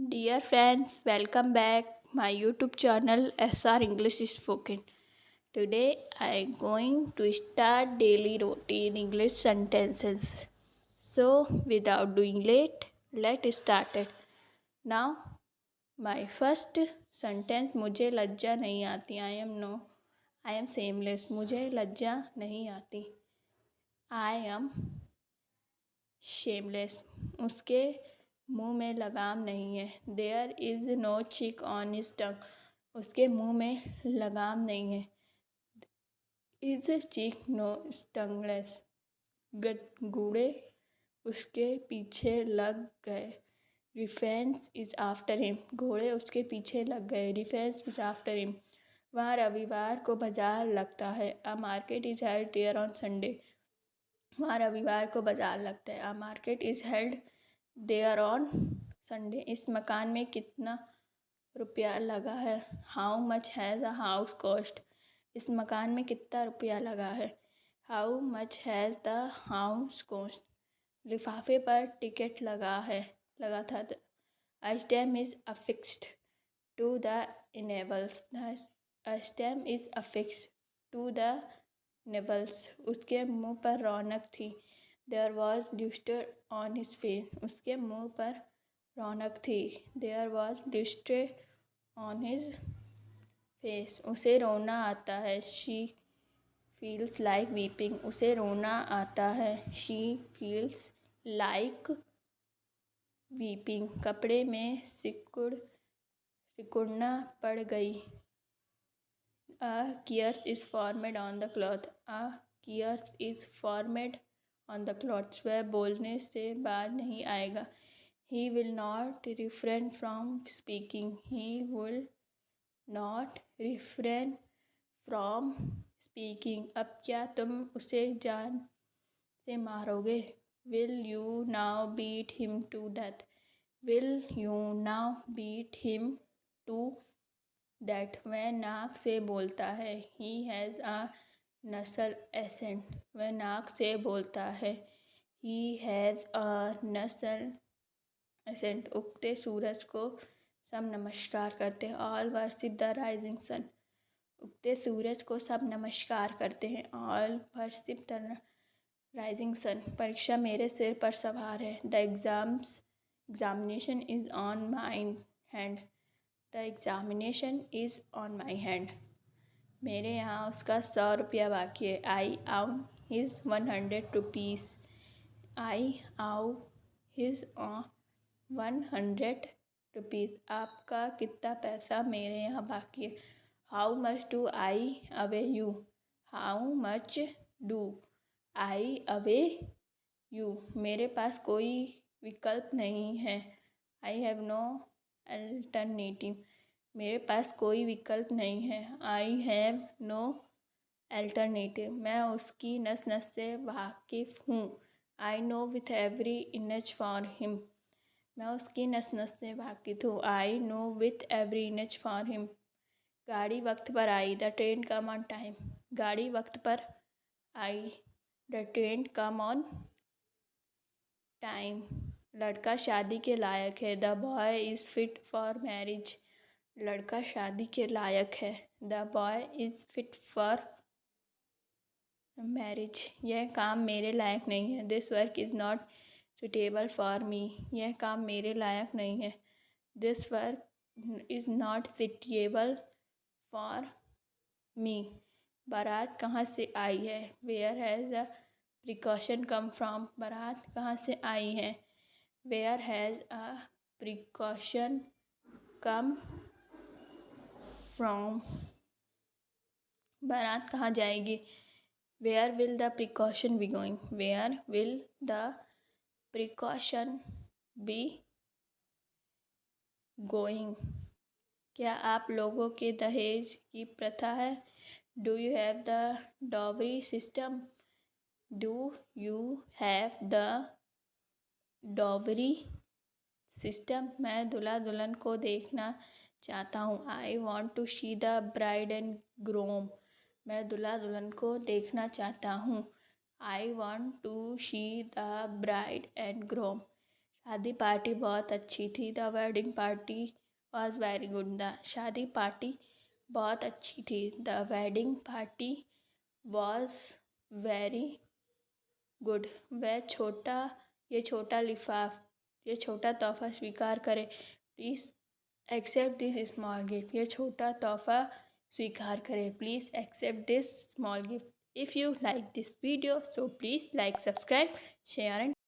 Dear friends, welcome back my YouTube channel SR English is Spoken. Today I am going to start daily routine English sentences. So without doing late, let's start it. Now my first sentence मुझे लज्जा नहीं आती. I am shameless. मुझे लज्जा नहीं आती. I am shameless. उसके मुंह में लगाम नहीं है. There is no chick on his tongue. उसके मुंह में लगाम नहीं है. Is chick no tongueless. गूढ़े उसके पीछे लग गए. Revenge is after him. घोड़े उसके पीछे लग गए. Revenge is after him. वहाँ रविवार को बाजार लगता है. A market is held there on Sunday. वहाँ रविवार को बाजार लगता है. A market is held there on Sunday. इस मकान में कितना रुपया लगा है. How much has a house cost? इस मकान में कितना रुपया लगा है. How much has the house cost? लिफाफे पर टिकट लगा था. A stamp is affixed to the nails. A stamp is affixed to the nails. उसके मुंह पर रौनक थी. There was lustre on his face. उसके मुंह पर रौनक थी. There was lustre on his face. उसे रोना आता है. She feels like weeping. उसे रोना आता है. She feels like weeping. कपड़े में सिकुड़ना पड़ गई. A tears is formed on the cloth. A tears is formed on the cloth. वह बोलने से बाज नहीं आएगा. He will not refrain from speaking. He will not refrain from speaking. अब क्या तुम उसे जान से मारोगे. Will you now beat him to death? Will you now beat him to death? वह नाक से बोलता है. He has a nasal accent. वह नाक से बोलता है. He has a nasal accent. उगते सूरज को सब नमस्कार करते हैं. All worship the rising sun. उगते सूरज को सब नमस्कार करते हैं. All worship the rising sun. परीक्षा मेरे सिर पर सवार है. The examination is on my hand. The examination is on my hand. मेरे यहाँ उसका 100 रुपया बाकी है. I owe his 100 rupees. I owe his 100 rupees. आपका कितना पैसा मेरे यहाँ बाकी है. How much do I owe you? How much do I owe you? मेरे पास कोई विकल्प नहीं है. I have no alternative. मेरे पास कोई विकल्प नहीं है. I have no alternative. मैं उसकी नस नस से वाकिफ़ हूँ. I know with every inch for him. मैं उसकी नस नस से वाकिफ़ हूँ. I know with every inch for him. गाड़ी वक्त पर आई. The train come on time. गाड़ी वक्त पर आई. The train come on time. लड़का शादी के लायक है. The boy is fit for marriage. लड़का शादी के लायक है. The boy is fit for marriage. यह काम मेरे लायक नहीं है. This work is not suitable for me. यह काम मेरे लायक नहीं है. This work is not suitable for me. बारात कहाँ से आई है. Where has a precaution come from? बारात कहाँ से आई है. Where has a precaution come from? बारात कहाँ जाएगी. Where will the precaution be going? Where will the precaution be going? क्या आप लोगों के दहेज की प्रथा है. Do you have the dowry system? Do you have the dowry system? मैं दूल्हा दुल्हन को देखना चाहता हूँ. I want to see the bride and groom. मैं दूल्हा दुल्हन को देखना चाहता हूँ. I want to see the bride and groom. शादी पार्टी बहुत अच्छी थी। The wedding party was very good. The शादी पार्टी बहुत अच्छी थी। The wedding party was very good. ये छोटा तोहफा स्वीकार करें। Please accept this small gift. ये छोटा तोहफा स्वीकार करें। Please accept this small gift. If you like this video, so please like, subscribe, share and